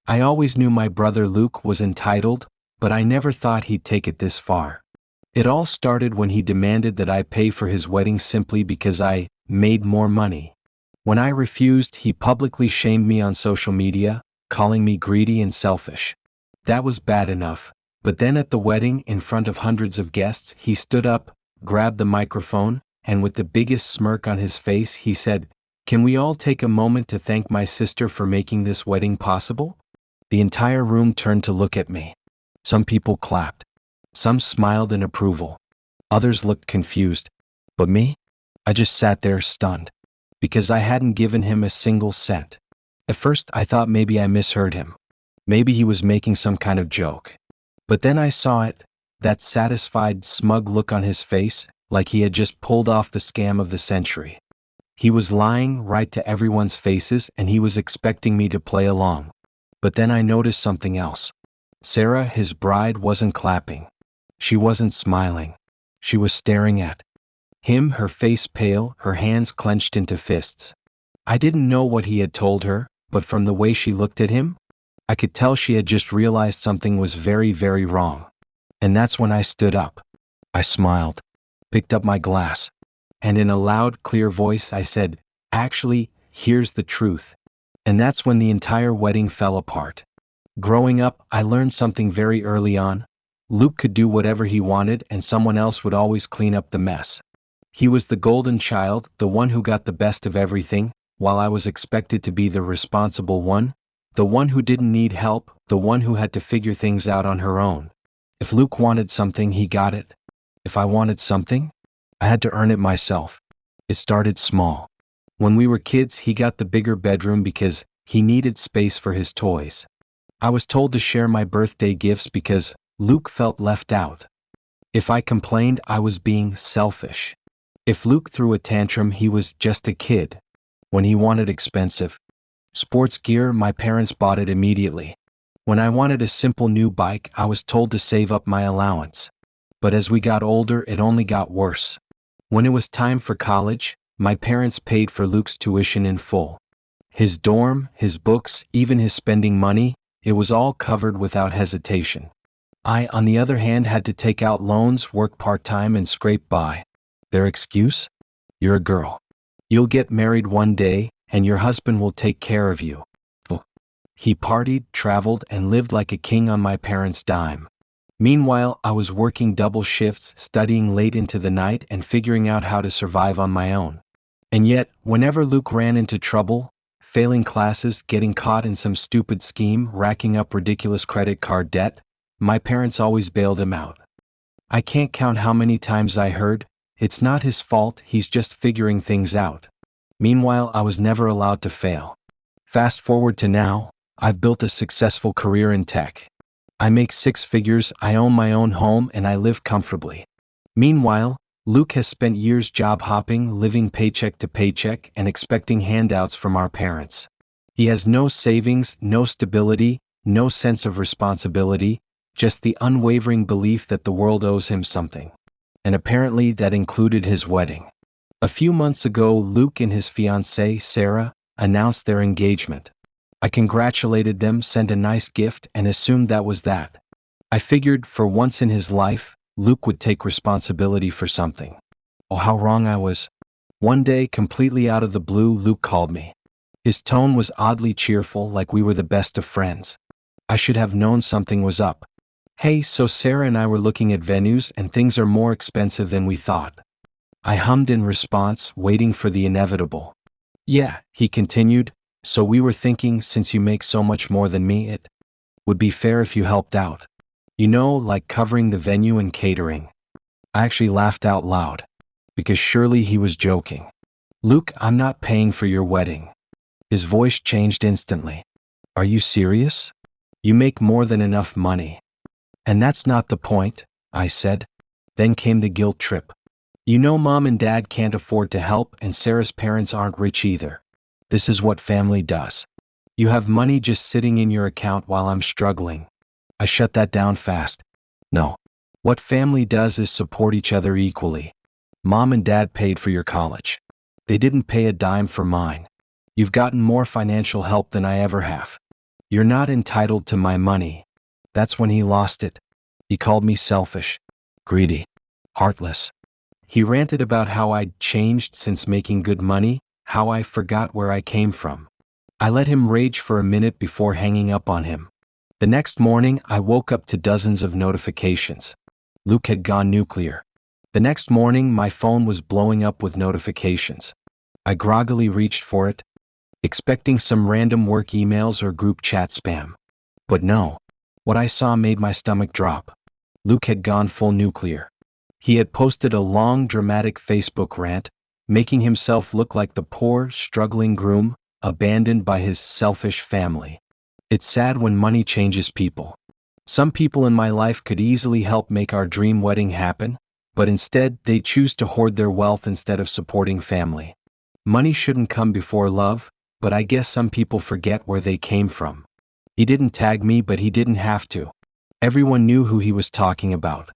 I always knew my brother Luke was entitled, but I never thought he'd take it this far. It all started when he demanded that I pay for his wedding simply because I made more money. When I refused, he publicly shamed me on social media, calling me greedy and selfish. That was bad enough, but then at the wedding, in front of hundreds of guests, he stood up, grabbed the microphone, and with the biggest smirk on his face, he said, "Can we all take a moment to thank my sister for making this wedding possible?" The entire room turned to look at me. Some people clapped. Some smiled in approval. Others looked confused. But me? I just sat there stunned. Because I hadn't given him a single cent. At first I thought maybe I misheard him. Maybe he was making some kind of joke. But then I saw it, that satisfied, smug look on his face, like he had just pulled off the scam of the century. He was lying right to everyone's faces and he was expecting me to play along. But then I noticed something else. Sarah, his bride, wasn't clapping. She wasn't smiling. She was staring at him, her face pale, her hands clenched into fists. I didn't know what he had told her, but from the way she looked at him, I could tell she had just realized something was very, very wrong. And that's when I stood up. I smiled, picked up my glass, and in a loud, clear voice I said, "Actually, here's the truth." And that's when the entire wedding fell apart. Growing up, I learned something very early on. Luke could do whatever he wanted and someone else would always clean up the mess. He was the golden child, the one who got the best of everything, while I was expected to be the responsible one, the one who didn't need help, the one who had to figure things out on her own. If Luke wanted something, he got it. If I wanted something, I had to earn it myself. It started small. When we were kids, he got the bigger bedroom because he needed space for his toys. I was told to share my birthday gifts because Luke felt left out. If I complained, I was being selfish. If Luke threw a tantrum, he was just a kid. When he wanted expensive sports gear, my parents bought it immediately. When I wanted a simple new bike, I was told to save up my allowance. But as we got older, it only got worse. When it was time for college, my parents paid for Luke's tuition in full. His dorm, his books, even his spending money, it was all covered without hesitation. I, on the other hand, had to take out loans, work part-time, and scrape by. Their excuse? You're a girl. You'll get married one day, and your husband will take care of you. He partied, traveled, and lived like a king on my parents' dime. Meanwhile, I was working double shifts, studying late into the night, and figuring out how to survive on my own. And yet, whenever Luke ran into trouble, failing classes, getting caught in some stupid scheme, racking up ridiculous credit card debt, my parents always bailed him out. I can't count how many times I heard, "It's not his fault, he's just figuring things out." Meanwhile, I was never allowed to fail. Fast forward to now, I've built a successful career in tech. I make 6 figures, I own my own home, and I live comfortably. Meanwhile, Luke has spent years job hopping, living paycheck to paycheck, and expecting handouts from our parents. He has no savings, no stability, no sense of responsibility, just the unwavering belief that the world owes him something. And apparently that included his wedding. A few months ago, Luke and his fiancée, Sarah, announced their engagement. I congratulated them, sent a nice gift, and assumed that was that. I figured, for once in his life, Luke would take responsibility for something. Oh, how wrong I was. One day, completely out of the blue, Luke called me. His tone was oddly cheerful, like we were the best of friends. I should have known something was up. "Hey, so Sarah and I were looking at venues and things are more expensive than we thought." I hummed in response, waiting for the inevitable. "Yeah," he continued, "so we were thinking, since you make so much more than me, it would be fair if you helped out. You know, like covering the venue and catering." I actually laughed out loud, because surely he was joking. "Luke, I'm not paying for your wedding." His voice changed instantly. "Are you serious? You make more than enough money." "And that's not the point," I said. Then came the guilt trip. "You know, Mom and Dad can't afford to help, and Sarah's parents aren't rich either. This is what family does. You have money just sitting in your account while I'm struggling." I shut that down fast. No. What family does is support each other equally. Mom and Dad paid for your college. They didn't pay a dime for mine. You've gotten more financial help than I ever have. "You're not entitled to my money." That's when he lost it. He called me selfish, greedy, heartless. He ranted about how I'd changed since making good money, how I forgot where I came from. I let him rage for a minute before hanging up on him. The next morning, I woke up to dozens of notifications. Luke had gone nuclear. The next morning, my phone was blowing up with notifications. I groggily reached for it, expecting some random work emails or group chat spam. But no. What I saw made my stomach drop. Luke had gone full nuclear. He had posted a long, dramatic Facebook rant, making himself look like the poor, struggling groom, abandoned by his selfish family. It's sad when money changes people. Some people in my life could easily help make our dream wedding happen, but instead they choose to hoard their wealth instead of supporting family. Money shouldn't come before love, but I guess some people forget where they came from. He didn't tag me, but he didn't have to. Everyone knew who he was talking about.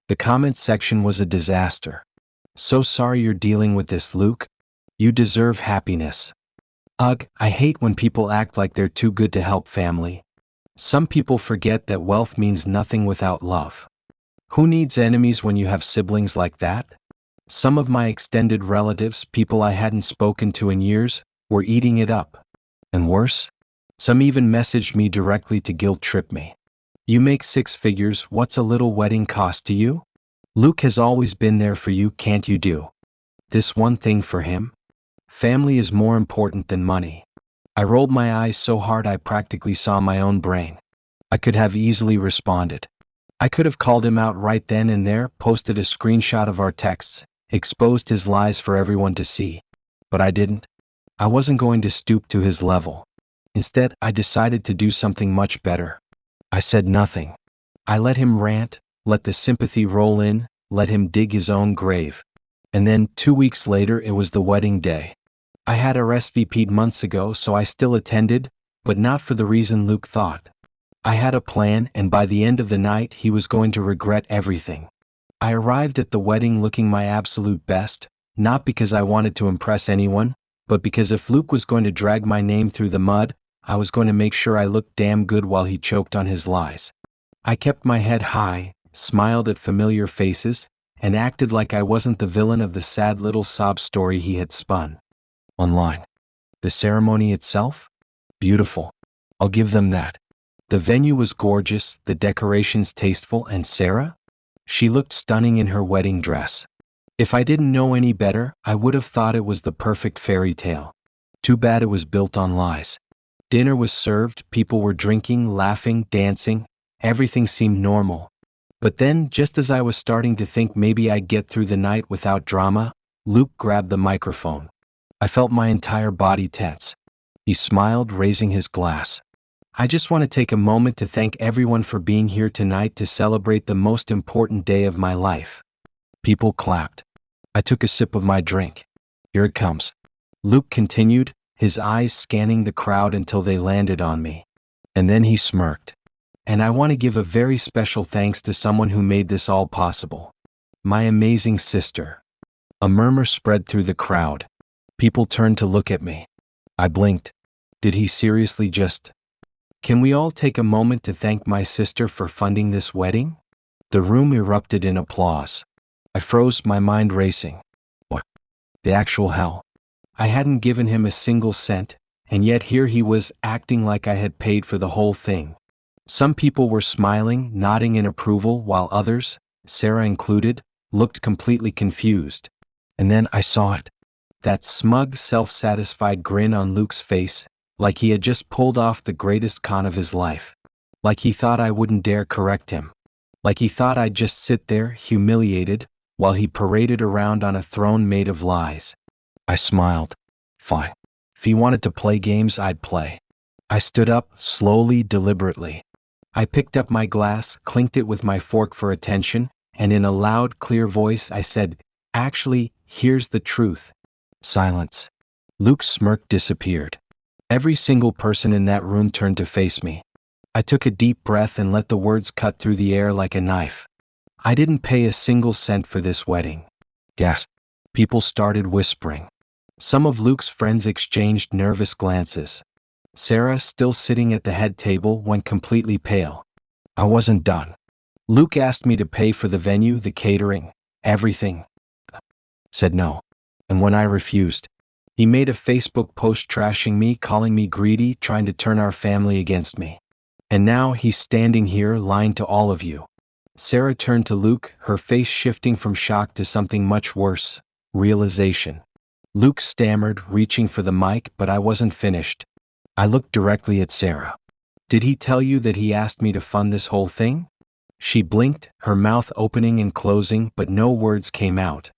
The comment section was a disaster. "So sorry you're dealing with this, Luke. You deserve happiness." Ugh, I hate when people act like they're too good to help family. Some people forget that wealth means nothing without love. Who needs enemies when you have siblings like that? Some of my extended relatives, people I hadn't spoken to in years, were eating it up. And worse? Some even messaged me directly to guilt trip me. "You make 6 figures, what's a little wedding cost to you? Luke has always been there for you, can't you do this one thing for him?" Family is more important than money. I rolled my eyes so hard I practically saw my own brain. I could have easily responded. I could have called him out right then and there, posted a screenshot of our texts, exposed his lies for everyone to see. But I didn't. I wasn't going to stoop to his level. Instead, I decided to do something much better. I said nothing. I let him rant, let the sympathy roll in, let him dig his own grave. And then, 2 weeks later, it was the wedding day. I had RSVP'd months ago, so I still attended, but not for the reason Luke thought. I had a plan, and by the end of the night, he was going to regret everything. I arrived at the wedding looking my absolute best, not because I wanted to impress anyone, but because if Luke was going to drag my name through the mud, I was going to make sure I looked damn good while he choked on his lies. I kept my head high, smiled at familiar faces, and acted like I wasn't the villain of the sad little sob story he had spun online. The ceremony itself? Beautiful. I'll give them that. The venue was gorgeous, the decorations tasteful, and Sarah? She looked stunning in her wedding dress. If I didn't know any better, I would have thought it was the perfect fairy tale. Too bad it was built on lies. Dinner was served, people were drinking, laughing, dancing, everything seemed normal. But then, just as I was starting to think maybe I'd get through the night without drama, Luke grabbed the microphone. I felt my entire body tense. He smiled, raising his glass. "I just want to take a moment to thank everyone for being here tonight to celebrate the most important day of my life." People clapped. I took a sip of my drink. "Here it comes." Luke continued, his eyes scanning the crowd until they landed on me. And then he smirked. "And I want to give a very special thanks to someone who made this all possible. My amazing sister." A murmur spread through the crowd. People turned to look at me. I blinked. Did he seriously just... "Can we all take a moment to thank my sister for funding this wedding?" The room erupted in applause. I froze, my mind racing. What the actual hell? I hadn't given him a single cent, and yet here he was, acting like I had paid for the whole thing. Some people were smiling, nodding in approval, while others, Sarah included, looked completely confused. And then I saw it. That smug, self-satisfied grin on Luke's face, like he had just pulled off the greatest con of his life. Like he thought I wouldn't dare correct him. Like he thought I'd just sit there, humiliated, while he paraded around on a throne made of lies. I smiled. Fine. If he wanted to play games, I'd play. I stood up, slowly, deliberately. I picked up my glass, clinked it with my fork for attention, and in a loud, clear voice I said, "Actually, here's the truth." Silence. Luke's smirk disappeared. Every single person in that room turned to face me. I took a deep breath and let the words cut through the air like a knife. "I didn't pay a single cent for this wedding." Gasp. People started whispering. Some of Luke's friends exchanged nervous glances. Sarah, still sitting at the head table, went completely pale. I wasn't done. Luke asked me to pay for the venue, the catering, everything. Said no. And when I refused, he made a Facebook post trashing me, calling me greedy, trying to turn our family against me. And now he's standing here lying to all of you. Sarah turned to Luke, her face shifting from shock to something much worse, realization. Luke stammered, reaching for the mic, but I wasn't finished. I looked directly at Sarah. Did he tell you that he asked me to fund this whole thing? She blinked, her mouth opening and closing, but no words came out.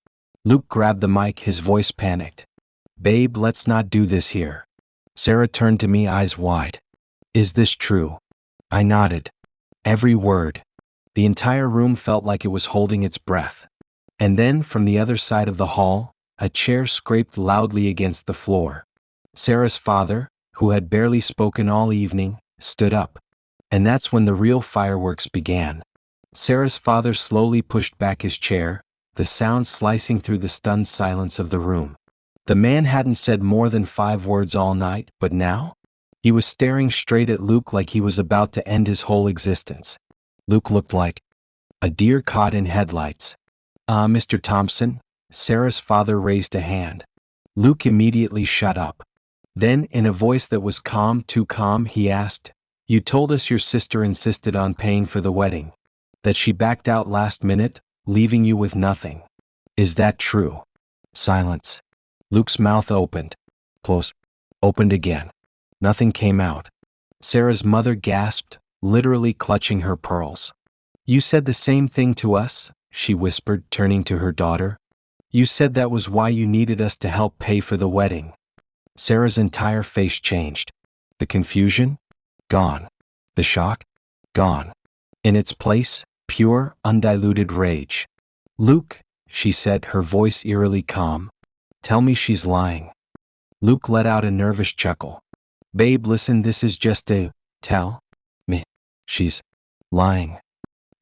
Luke grabbed the mic, his voice panicked. Babe, let's not do this here. Sarah turned to me, eyes wide. Is this true? I nodded. Every word. The entire room felt like it was holding its breath. And then, from the other side of the hall, a chair scraped loudly against the floor. Sarah's father, who had barely spoken all evening, stood up. And that's when the real fireworks began. Sarah's father slowly pushed back his chair, the sound slicing through the stunned silence of the room. The man hadn't said more than 5 words all night, but now? He was staring straight at Luke like he was about to end his whole existence. Luke looked like a deer caught in headlights. Mr. Thompson, Sarah's father raised a hand. Luke immediately shut up. Then, in a voice that was calm, too calm, he asked, You told us your sister insisted on paying for the wedding. That she backed out last minute, leaving you with nothing. Is that true? Silence. Luke's mouth opened. Closed. Opened again. Nothing came out. Sarah's mother gasped, literally clutching her pearls. You said the same thing to us, she whispered, turning to her daughter. You said that was why you needed us to help pay for the wedding. Sarah's entire face changed. The confusion? Gone. The shock? Gone. In its place, pure, undiluted rage. Luke, she said, her voice eerily calm. Tell me she's lying. Luke let out a nervous chuckle. Babe, listen, this is just a tell me. She's lying.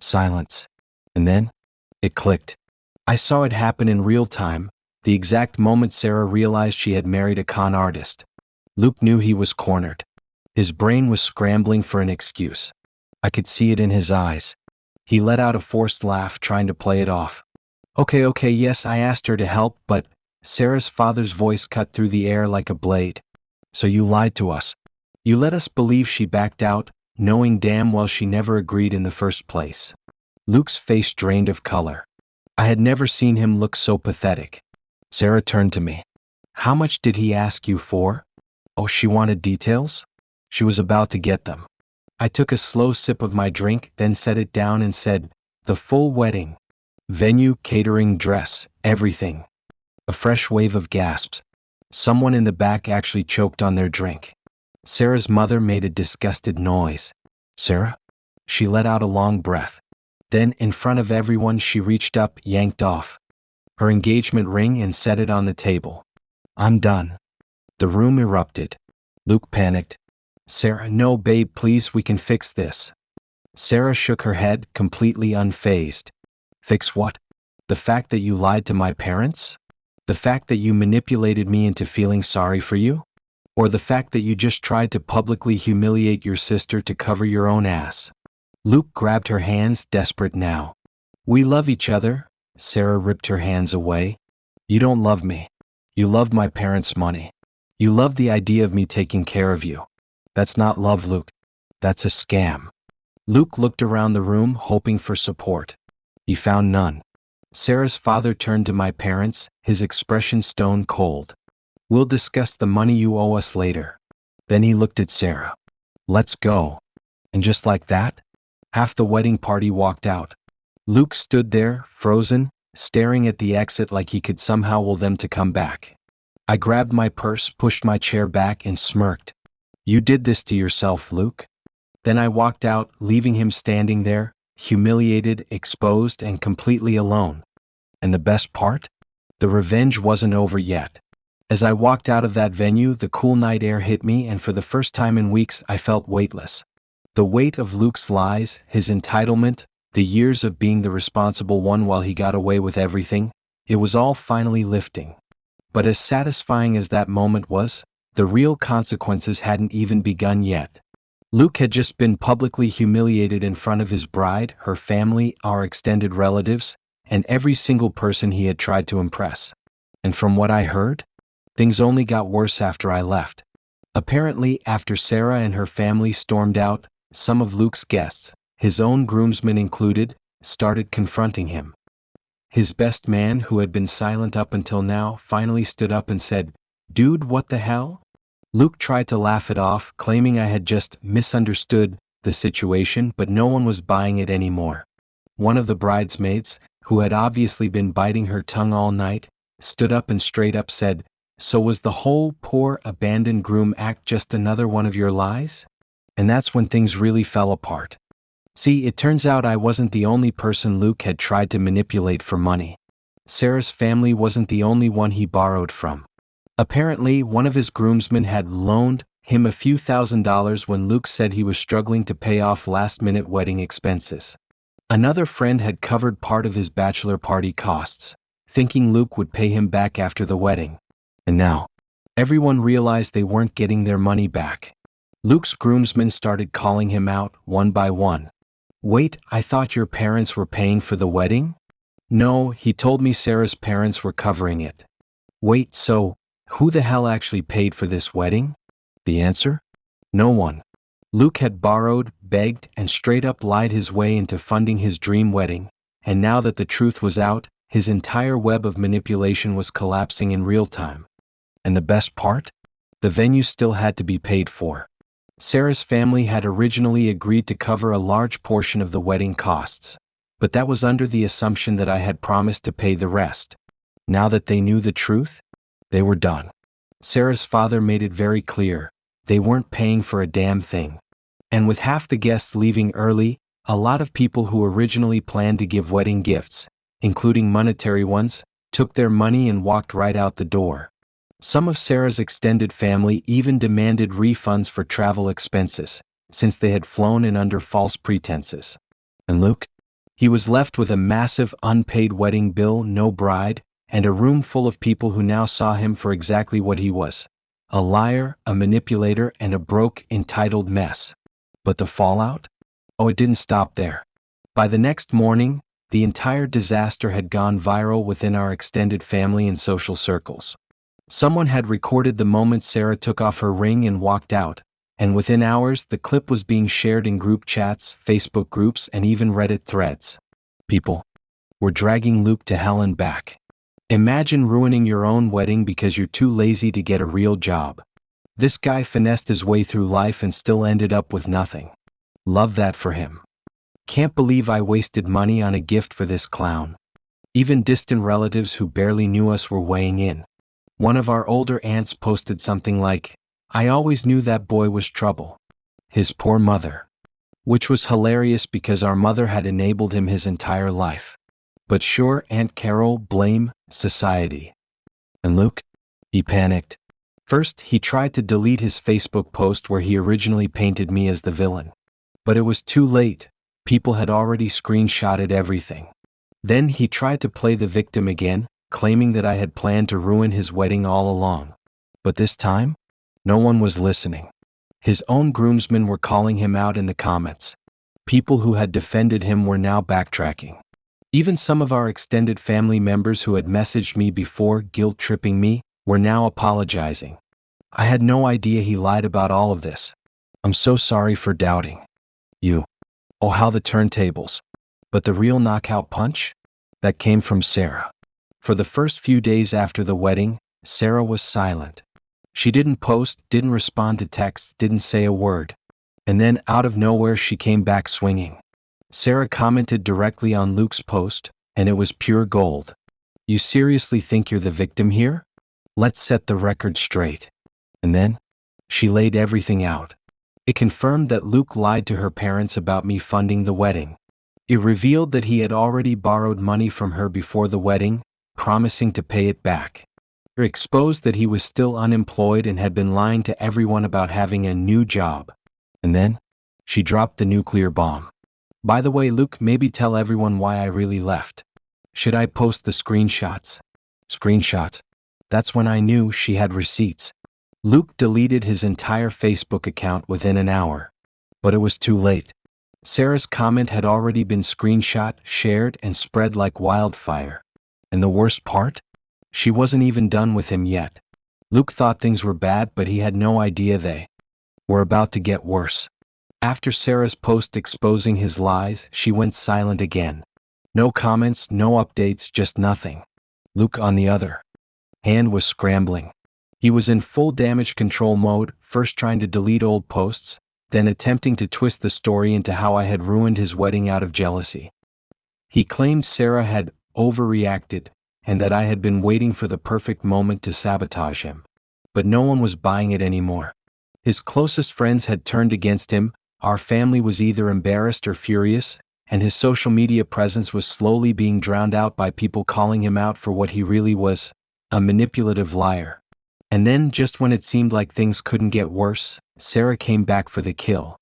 Silence. And then it clicked. I saw it happen in real time, the exact moment Sarah realized she had married a con artist. Luke knew he was cornered. His brain was scrambling for an excuse. I could see it in his eyes. He let out a forced laugh, trying to play it off. Okay, yes, I asked her to help, but Sarah's father's voice cut through the air like a blade. So you lied to us. You let us believe she backed out, knowing damn well she never agreed in the first place. Luke's face drained of color. I had never seen him look so pathetic. Sarah turned to me. How much did he ask you for? Oh, she wanted details? She was about to get them. I took a slow sip of my drink, then set it down and said, the full wedding. Venue, catering, dress, everything. A fresh wave of gasps. Someone in the back actually choked on their drink. Sarah's mother made a disgusted noise. Sarah? She let out a long breath. Then, in front of everyone, she reached up, yanked off her engagement ring and set it on the table. I'm done. The room erupted. Luke panicked. Sarah, no, babe, please, we can fix this. Sarah shook her head, completely unfazed. Fix what? The fact that you lied to my parents? The fact that you manipulated me into feeling sorry for you? Or the fact that you just tried to publicly humiliate your sister to cover your own ass? Luke grabbed her hands, desperate now. We love each other. Sarah ripped her hands away. You don't love me. You love my parents' money. You love the idea of me taking care of you. That's not love, Luke. That's a scam. Luke looked around the room, hoping for support. He found none. Sarah's father turned to my parents, his expression stone cold. We'll discuss the money you owe us later. Then he looked at Sarah. Let's go. And just like that, half the wedding party walked out. Luke stood there, frozen, staring at the exit like he could somehow will them to come back. I grabbed my purse, pushed my chair back, and smirked. You did this to yourself, Luke. Then I walked out, leaving him standing there, humiliated, exposed, and completely alone. And the best part? The revenge wasn't over yet. As I walked out of that venue, the cool night air hit me, and for the first time in weeks, I felt weightless. The weight of Luke's lies, his entitlement, the years of being the responsible one while he got away with everything, it was all finally lifting. But as satisfying as that moment was, the real consequences hadn't even begun yet. Luke had just been publicly humiliated in front of his bride, her family, our extended relatives, and every single person he had tried to impress. And from what I heard, things only got worse after I left. Apparently, after Sarah and her family stormed out, some of Luke's guests, his own groomsmen included, started confronting him. His best man, who had been silent up until now, finally stood up and said, "Dude, what the hell?" Luke tried to laugh it off, claiming I had just misunderstood the situation, but no one was buying it anymore. One of the bridesmaids, who had obviously been biting her tongue all night, stood up and straight up said, "So was the whole poor abandoned groom act just another one of your lies?" And that's when things really fell apart. See, it turns out I wasn't the only person Luke had tried to manipulate for money. Sarah's family wasn't the only one he borrowed from. Apparently, one of his groomsmen had loaned him a few $1,000s when Luke said he was struggling to pay off last-minute wedding expenses. Another friend had covered part of his bachelor party costs, thinking Luke would pay him back after the wedding. And now, everyone realized they weren't getting their money back. Luke's groomsmen started calling him out, one by one. "Wait, I thought your parents were paying for the wedding?" "No, he told me Sarah's parents were covering it." "Wait, so, who the hell actually paid for this wedding?" The answer? No one. Luke had borrowed, begged, and straight up lied his way into funding his dream wedding, and now that the truth was out, his entire web of manipulation was collapsing in real time. And the best part? The venue still had to be paid for. Sarah's family had originally agreed to cover a large portion of the wedding costs, but that was under the assumption that I had promised to pay the rest. Now that they knew the truth, they were done. Sarah's father made it very clear, they weren't paying for a damn thing. And with half the guests leaving early, a lot of people who originally planned to give wedding gifts, including monetary ones, took their money and walked right out the door. Some of Sarah's extended family even demanded refunds for travel expenses, since they had flown in under false pretenses. And Luke? He was left with a massive unpaid wedding bill, no bride, and a room full of people who now saw him for exactly what he was: a liar, a manipulator, and a broke, entitled mess. But the fallout? Oh, it didn't stop there. By the next morning, the entire disaster had gone viral within our extended family and social circles. Someone had recorded the moment Sarah took off her ring and walked out, and within hours the clip was being shared in group chats, Facebook groups, and even Reddit threads. People were dragging Luke to hell and back. Imagine ruining your own wedding because you're too lazy to get a real job. This guy finessed his way through life and still ended up with nothing. Love that for him. Can't believe I wasted money on a gift for this clown. Even distant relatives who barely knew us were weighing in. One of our older aunts posted something like, "I always knew that boy was trouble. His poor mother." Which was hilarious because our mother had enabled him his entire life. But sure, Aunt Carol, blame society. And Luke? He panicked. First, he tried to delete his Facebook post where he originally painted me as the villain. But it was too late. People had already screenshotted everything. Then he tried to play the victim again, claiming that I had planned to ruin his wedding all along. But this time, no one was listening. His own groomsmen were calling him out in the comments. People who had defended him were now backtracking. Even some of our extended family members who had messaged me before, guilt-tripping me, were now apologizing. I had no idea he lied about all of this. I'm so sorry for doubting you. Oh, how the turntables. But the real knockout punch? That came from Sarah. For the first few days after the wedding, Sarah was silent. She didn't post, didn't respond to texts, didn't say a word. And then, out of nowhere, she came back swinging. Sarah commented directly on Luke's post, and it was pure gold. "You seriously think you're the victim here? Let's set the record straight." And then, she laid everything out. It confirmed that Luke lied to her parents about me funding the wedding. It revealed that he had already borrowed money from her before the wedding, promising to pay it back. It exposed that he was still unemployed and had been lying to everyone about having a new job. And then, she dropped the nuclear bomb. "By the way, Luke, maybe tell everyone why I really left." Should I post the screenshots? Screenshots. That's when I knew she had receipts. Luke deleted his entire Facebook account within an hour. But it was too late. Sarah's comment had already been screenshot, shared, and spread like wildfire. And the worst part? She wasn't even done with him yet. Luke thought things were bad, but he had no idea they were about to get worse. After Sarah's post exposing his lies, she went silent again. No comments, no updates, just nothing. Luke, on the other hand, was scrambling. He was in full damage control mode, first trying to delete old posts, then attempting to twist the story into how I had ruined his wedding out of jealousy. He claimed Sarah had overreacted, and that I had been waiting for the perfect moment to sabotage him. But no one was buying it anymore. His closest friends had turned against him, our family was either embarrassed or furious, and his social media presence was slowly being drowned out by people calling him out for what he really was, a manipulative liar. And then, just when it seemed like things couldn't get worse, Sarah came back for the kill.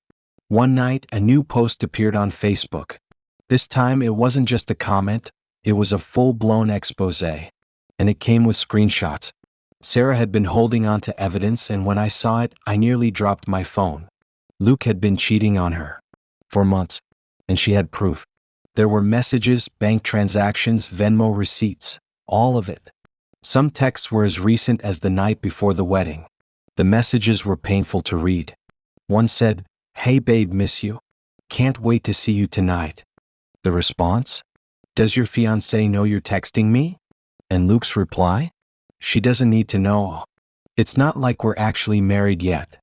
One night, a new post appeared on Facebook. This time it wasn't just a comment, it was a full-blown expose. And it came with screenshots. Sarah had been holding on to evidence, and when I saw it, I nearly dropped my phone. Luke had been cheating on her for months, and she had proof. There were messages, bank transactions, Venmo receipts, all of it. Some texts were as recent as the night before the wedding. The messages were painful to read. One said, "Hey babe, miss you. Can't wait to see you tonight." The response? "Does your fiancé know you're texting me?" And Luke's reply? "She doesn't need to know. It's not like we're actually married yet."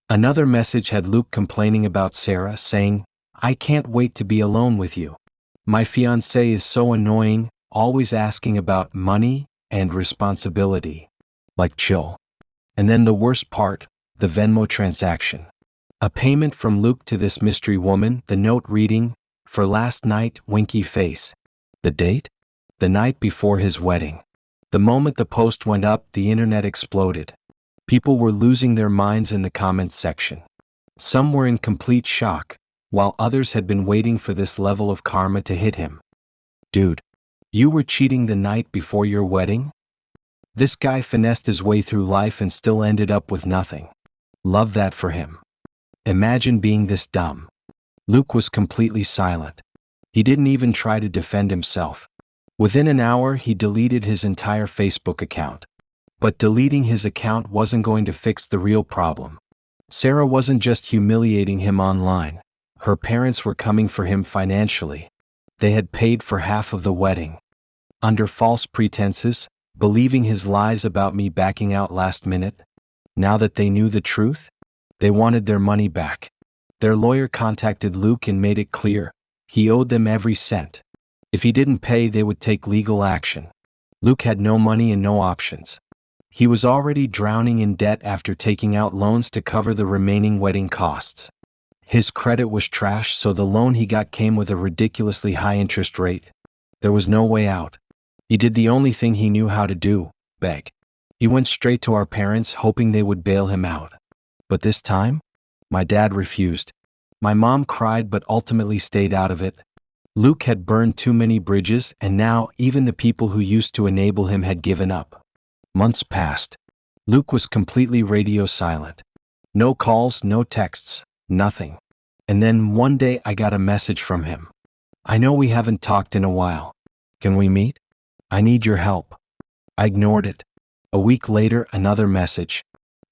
Another message had Luke complaining about Sarah, saying, "I can't wait to be alone with you. My fiancé is so annoying, always asking about money and responsibility. Like, chill." And then the worst part, the Venmo transaction. A payment from Luke to this mystery woman, the note reading, "For last night, winky face." The date? The night before his wedding. The moment the post went up, the internet exploded. People were losing their minds in the comments section. Some were in complete shock, while others had been waiting for this level of karma to hit him. Dude, you were cheating the night before your wedding? This guy finessed his way through life and still ended up with nothing. Love that for him. Imagine being this dumb. Luke was completely silent. He didn't even try to defend himself. Within an hour, he deleted his entire Facebook account. But deleting his account wasn't going to fix the real problem. Sarah wasn't just humiliating him online. Her parents were coming for him financially. They had paid for half of the wedding. Under false pretenses, believing his lies about me backing out last minute. Now that they knew the truth, they wanted their money back. Their lawyer contacted Luke and made it clear he owed them every cent. If he didn't pay, they would take legal action. Luke had no money and no options. He was already drowning in debt after taking out loans to cover the remaining wedding costs. His credit was trash, so the loan he got came with a ridiculously high interest rate. There was no way out. He did the only thing he knew how to do, beg. He went straight to our parents, hoping they would bail him out. But this time, my dad refused. My mom cried but ultimately stayed out of it. Luke had burned too many bridges, and now even the people who used to enable him had given up. Months passed. Luke was completely radio silent. No calls, no texts, nothing. And then one day I got a message from him. "I know we haven't talked in a while. Can we meet? I need your help." I ignored it. A week later, another message.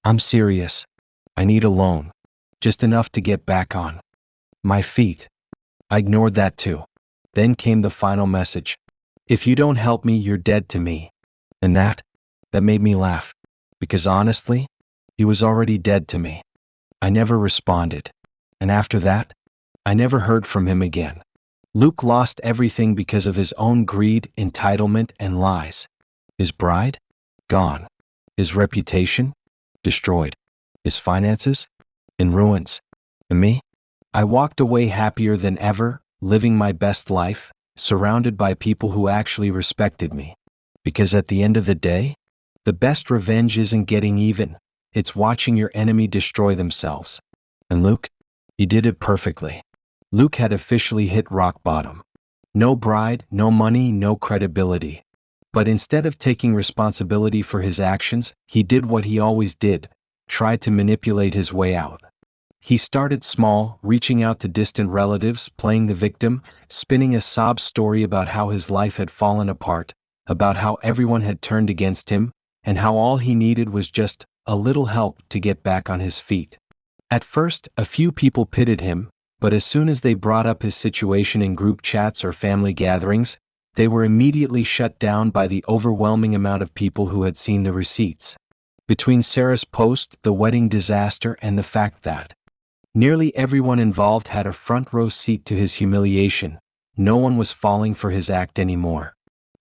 "I'm serious. I need a loan. Just enough to get back on my feet." I ignored that too. Then came the final message. "If you don't help me, you're dead to me." And that made me laugh. Because honestly, he was already dead to me. I never responded. And after that, I never heard from him again. Luke lost everything because of his own greed, entitlement, and lies. His bride? Gone. His reputation? Destroyed. His finances? In ruins. And me? I walked away happier than ever, living my best life, surrounded by people who actually respected me. Because at the end of the day, the best revenge isn't getting even, it's watching your enemy destroy themselves. And Luke? He did it perfectly. Luke had officially hit rock bottom. No bride, no money, no credibility. But instead of taking responsibility for his actions, he did what he always did, tried to manipulate his way out. He started small, reaching out to distant relatives, playing the victim, spinning a sob story about how his life had fallen apart, about how everyone had turned against him, and how all he needed was just a little help to get back on his feet. At first, a few people pitied him, but as soon as they brought up his situation in group chats or family gatherings, they were immediately shut down by the overwhelming amount of people who had seen the receipts. Between Sarah's post, the wedding disaster, and the fact that nearly everyone involved had a front row seat to his humiliation, no one was falling for his act anymore.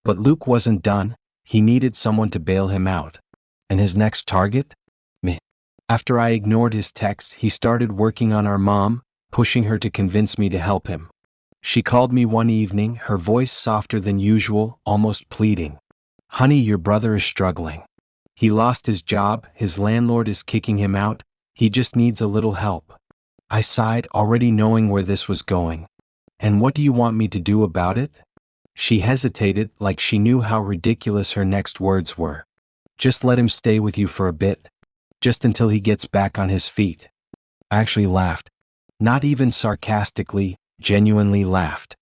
But Luke wasn't done. He needed someone to bail him out. And his next target? Me. After I ignored his texts, he started working on our mom, pushing her to convince me to help him. She called me one evening, her voice softer than usual, almost pleading. "Honey, your brother is struggling. He lost his job, his landlord is kicking him out, he just needs a little help." I sighed, already knowing where this was going. "And what do you want me to do about it?" She hesitated, like she knew how ridiculous her next words were. "Just let him stay with you for a bit. Just until he gets back on his feet." I actually laughed. Not even sarcastically, genuinely laughed.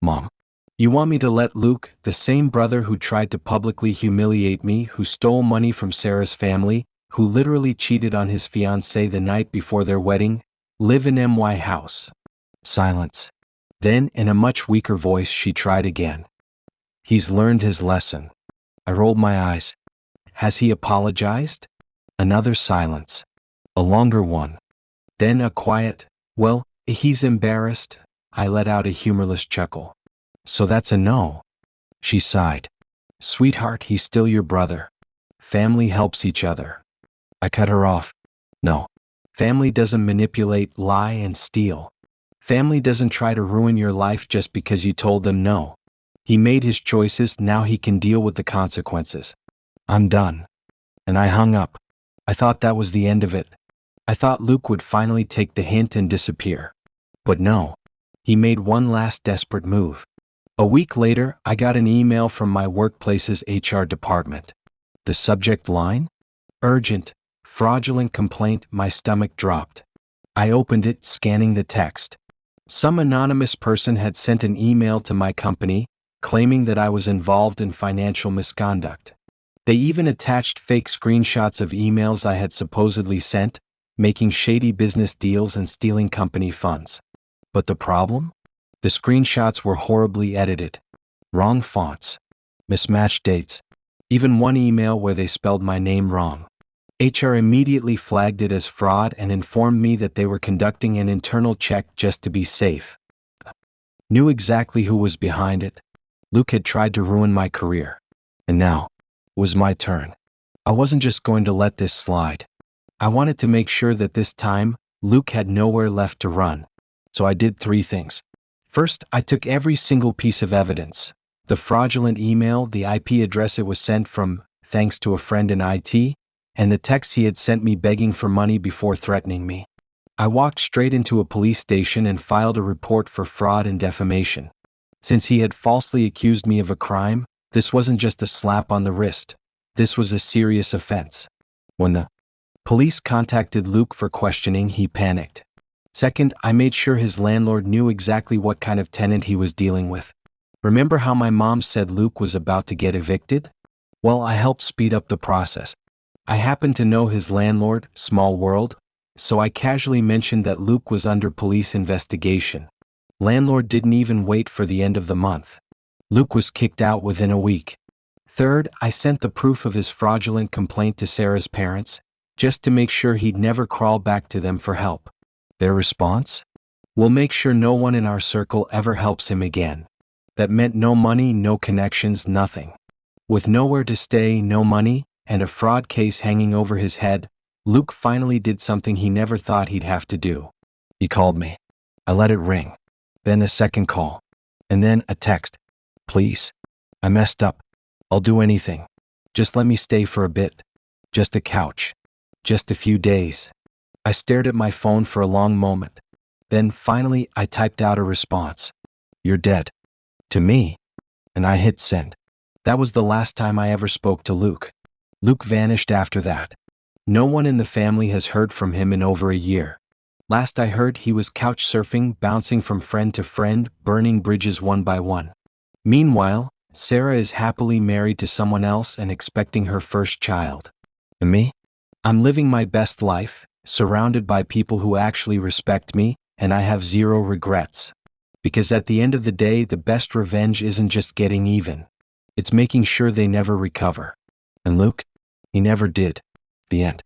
"Mom, you want me to let Luke, the same brother who tried to publicly humiliate me, who stole money from Sarah's family, who literally cheated on his fiancée the night before their wedding, live in my house?" Silence. Then, in a much weaker voice, she tried again. "He's learned his lesson." I rolled my eyes. "Has he apologized?" Another silence. A longer one. Then a quiet, "Well, he's embarrassed." I let out a humorless chuckle. "So that's a no." She sighed. "Sweetheart, he's still your brother. Family helps each other." I cut her off. "No. Family doesn't manipulate, lie, and steal. Family doesn't try to ruin your life just because you told them no. He made his choices, now he can deal with the consequences. I'm done." And I hung up. I thought that was the end of it. I thought Luke would finally take the hint and disappear. But no. He made one last desperate move. A week later, I got an email from my workplace's HR department. The subject line? Urgent, fraudulent complaint. My stomach dropped. I opened it, scanning the text. Some anonymous person had sent an email to my company, claiming that I was involved in financial misconduct. They even attached fake screenshots of emails I had supposedly sent, making shady business deals and stealing company funds. But the problem? The screenshots were horribly edited. Wrong fonts. Mismatched dates. Even one email where they spelled my name wrong. HR immediately flagged it as fraud and informed me that they were conducting an internal check just to be safe. Knew exactly who was behind it. Luke had tried to ruin my career. And now was my turn. I wasn't just going to let this slide. I wanted to make sure that this time, Luke had nowhere left to run. So I did 3 things. First, I took every single piece of evidence. The fraudulent email, the IP address it was sent from, thanks to a friend in IT, and the text he had sent me begging for money before threatening me. I walked straight into a police station and filed a report for fraud and defamation. Since he had falsely accused me of a crime, this wasn't just a slap on the wrist. This was a serious offense. When the police contacted Luke for questioning, he panicked. Second, I made sure his landlord knew exactly what kind of tenant he was dealing with. Remember how my mom said Luke was about to get evicted? Well, I helped speed up the process. I happened to know his landlord, small world, so I casually mentioned that Luke was under police investigation. Landlord didn't even wait for the end of the month. Luke was kicked out within a week. Third, I sent the proof of his fraudulent complaint to Sarah's parents, just to make sure he'd never crawl back to them for help. Their response? "We'll make sure no one in our circle ever helps him again." That meant no money, no connections, nothing. With nowhere to stay, no money, and a fraud case hanging over his head, Luke finally did something he never thought he'd have to do. He called me. I let it ring. Then a second call. And then a text. "Please. I messed up. I'll do anything. Just let me stay for a bit. Just a couch. Just a few days." I stared at my phone for a long moment. Then finally I typed out a response. "You're dead." To me. And I hit send. That was the last time I ever spoke to Luke. Luke vanished after that. No one in the family has heard from him in over a year. Last I heard, he was couch surfing, bouncing from friend to friend, burning bridges one by one. Meanwhile, Sarah is happily married to someone else and expecting her first child. And me? I'm living my best life, surrounded by people who actually respect me, and I have zero regrets. Because at the end of the day, the best revenge isn't just getting even. It's making sure they never recover. And Luke? He never did. The end.